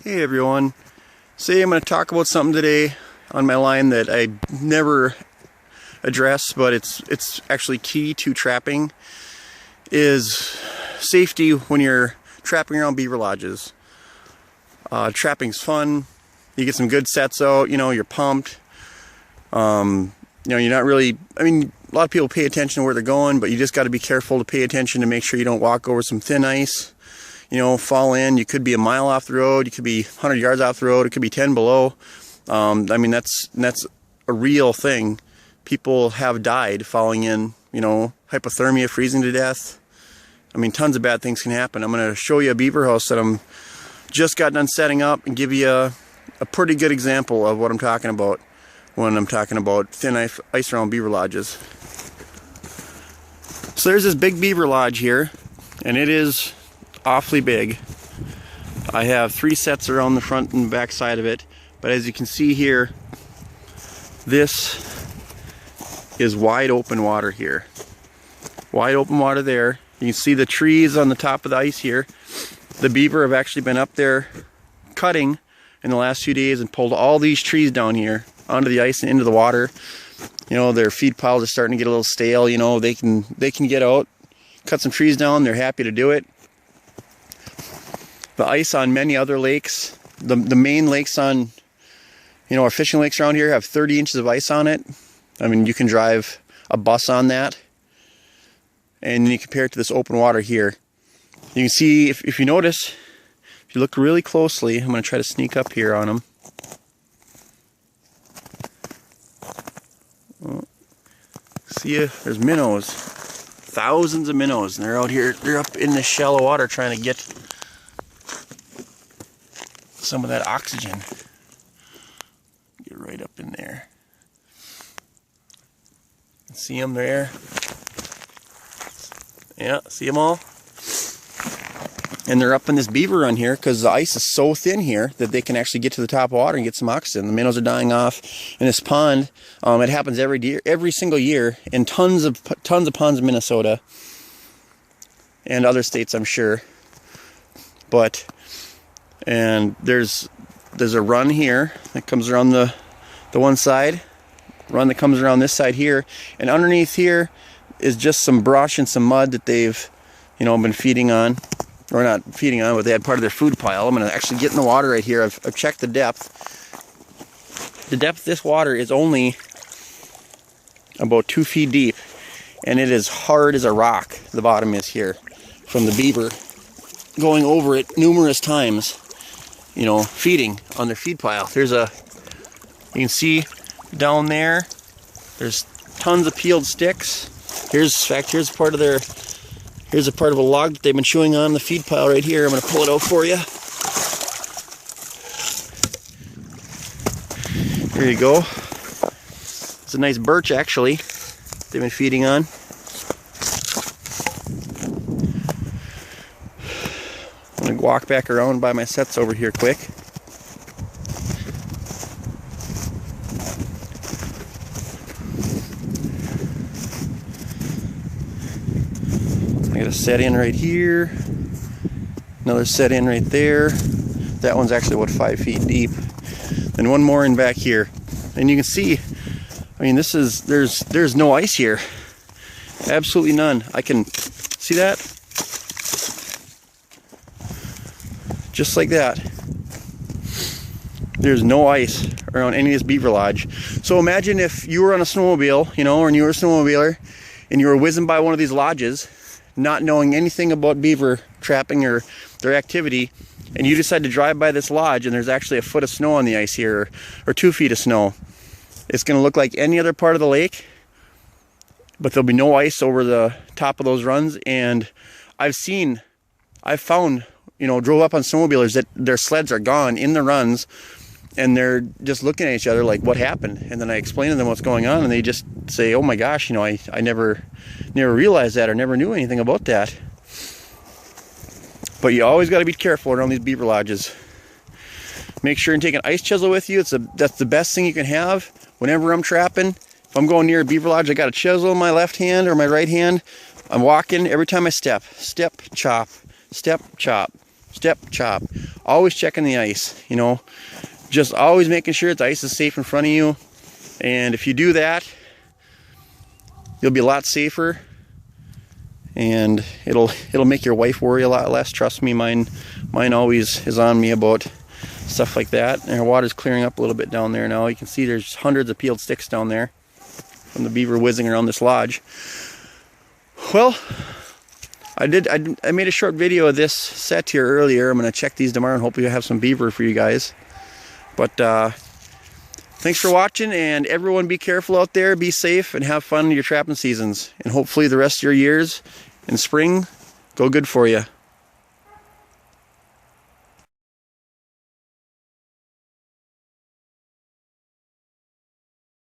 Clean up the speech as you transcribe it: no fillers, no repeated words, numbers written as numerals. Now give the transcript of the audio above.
Hey everyone, I'm going to talk about something today on my line that I never address, but it's actually key to trapping, is safety when you're trapping around beaver lodges. Trapping's fun, you get some good sets out, you're pumped. You're not really, a lot of people pay attention to where they're going, but you just got to be careful to pay attention to make sure you don't walk over some thin ice. Fall in. You could be a mile off the road, you could be 100 yards off the road, it could be 10 below. That's a real thing. People have died falling in, hypothermia, freezing to death. Tons of bad things can happen. I'm going to show you a beaver house that I'm just got done setting up and give you a pretty good example of what I'm talking about when I'm talking about thin ice around beaver lodges. So there's this big beaver lodge here, and it is awfully big. I have 3 sets around the front and back side of it, but as you can see here, this is wide open water here. Wide open water there. You can see the trees on the top of the ice here. The beaver have actually been up there cutting in the last few days and pulled all these trees down here onto the ice and into the water. Their feed piles are starting to get a little stale. They can get out, cut some trees down. They're happy to do it. The ice on many other lakes, the main lakes on, our fishing lakes around here have 30 inches of ice on it. You can drive a bus on that. And then you compare it to this open water here. You can see, if you notice, if you look really closely, I'm going to try to sneak up here on them. See, there's minnows. Thousands of minnows, and they're out here, they're up in this shallow water trying to get some of that oxygen. Get right up in there. See them there? Yeah, see them all? And they're up in this beaver run here because the ice is so thin here that they can actually get to the top of water and get some oxygen. The minnows are dying off in this pond. It happens every single year in tons of ponds in Minnesota and other states, I'm sure. And there's a run here that comes around the one side, run that comes around this side here, and underneath here is just some brush and some mud that they've been feeding on, or not feeding on, but they had part of their food pile. I'm going to actually get in the water right here. I've checked the depth. The depth of this water is only about 2 feet deep, and it is hard as a rock. The bottom is here from the beaver going over it numerous times, feeding on their feed pile. You can see down there, there's tons of peeled sticks. Here's a part of a log that they've been chewing on the feed pile right here. I'm going to pull it out for you. There you go. It's a nice birch, actually, they've been feeding on. I'm going to walk back around by my sets over here quick. I got a set in right here, another set in right there. That one's actually 5 feet deep. Then one more in back here, and you can see, there's no ice here, absolutely none. I can see that, just like that. There's no ice around any of this beaver lodge. So imagine if you were on a snowmobile, or you were a snowmobiler, and you were whizzing by one of these lodges, not knowing anything about beaver trapping or their activity, and you decide to drive by this lodge and there's actually a foot of snow on the ice here, or 2 feet of snow. It's going to look like any other part of the lake, but there'll be no ice over the top of those runs. And I've found, drove up on snowmobilers that their sleds are gone in the runs, and they're just looking at each other like, what happened? And then I explain to them what's going on, and they just say, oh my gosh, I never realized that, or never knew anything about that. But you always got to be careful around these beaver lodges. Make sure and take an ice chisel with you. That's the best thing you can have whenever I'm trapping. If I'm going near a beaver lodge, I got a chisel in my left hand or my right hand. I'm walking every time I step, chop, step, chop. step, chop. Always checking the ice, you know, just always making sure the ice is safe in front of you. And if you do that, you'll be a lot safer, and it'll make your wife worry a lot less. Trust me, mine always is on me about stuff like that. And our water's clearing up a little bit down there now. You can see there's hundreds of peeled sticks down there from the beaver whizzing around this lodge. Well, I made a short video of this set here earlier. I'm going to check these tomorrow and hopefully I have some beaver for you guys. But thanks for watching, and everyone be careful out there, be safe, and have fun in your trapping seasons. And hopefully the rest of your years in spring go good for you.